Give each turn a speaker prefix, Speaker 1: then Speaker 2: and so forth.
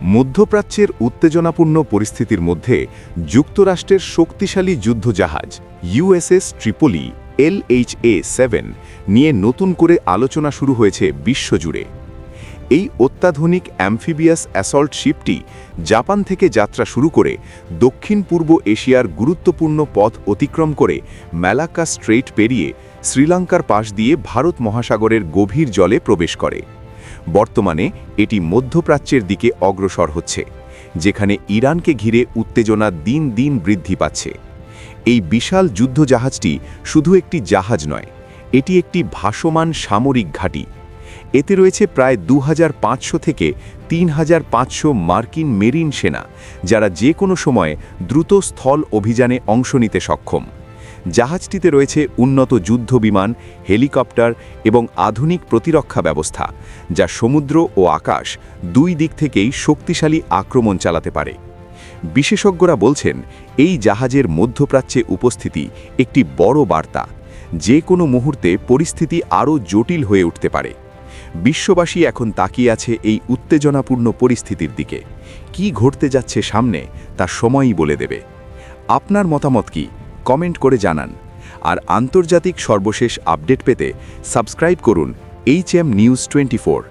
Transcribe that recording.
Speaker 1: মধ্যপ্রাচ্যের উত্তেজনাপূর্ণ পরিস্থিতির মধ্যে যুক্তরাষ্ট্রের শক্তিশালী যুদ্ধজাহাজ ইউএসএস ট্রিপোলি LHA-7 নিয়ে নতুন করে আলোচনা শুরু হয়েছে বিশ্বজুড়ে। এই অত্যাধুনিক অ্যাম্ফিবিয়াস অ্যাসল্ট শিপটি জাপান থেকে যাত্রা শুরু করে দক্ষিণ পূর্ব এশিয়ার গুরুত্বপূর্ণ পথ অতিক্রম করে ম্যালাক্কা স্ট্রেইট পেরিয়ে শ্রীলঙ্কার পাশ দিয়ে ভারত মহাসাগরের গভীর জলে প্রবেশ করে। বর্তমানে এটি মধ্যপ্রাচ্যের দিকে অগ্রসর হচ্ছে, যেখানে ইরানকে ঘিরে উত্তেজনা দিন দিন বৃদ্ধি পাচ্ছে। এই বিশাল যুদ্ধজাহাজটি শুধু একটি জাহাজ নয়, এটি একটি ভাসমান সামরিক ঘাঁটি। এতে রয়েছে প্রায় 2500 থেকে 3500 মার্কিন মেরিন সেনা, যারা যে কোনো সময়ে দ্রুত স্থল অভিযানে অংশ নিতে সক্ষম। জাহাজটিতে রয়েছে উন্নত যুদ্ধবিমান, হেলিকপ্টার এবং আধুনিক প্রতিরক্ষা ব্যবস্থা, যা সমুদ্র ও আকাশ দুই দিক থেকেই শক্তিশালী আক্রমণ চালাতে পারে। বিশেষজ্ঞরা বলছেন, এই জাহাজের মধ্যপ্রাচ্যে উপস্থিতি একটি বড় বার্তা। যে কোনো মুহূর্তে পরিস্থিতি আরও জটিল হয়ে উঠতে পারে। বিশ্ববাসী এখন তাকিয়ে আছে এই উত্তেজনাপূর্ণ পরিস্থিতির দিকে। কি ঘটতে যাচ্ছে সামনে তা সময়ই বলে দেবে। আপনার মতামত কি? কমেন্ট করে জানান। আর আন্তর্জাতিক সর্বশেষ আপডেট পেতে সাবস্ক্রাইব করুন HM News 24।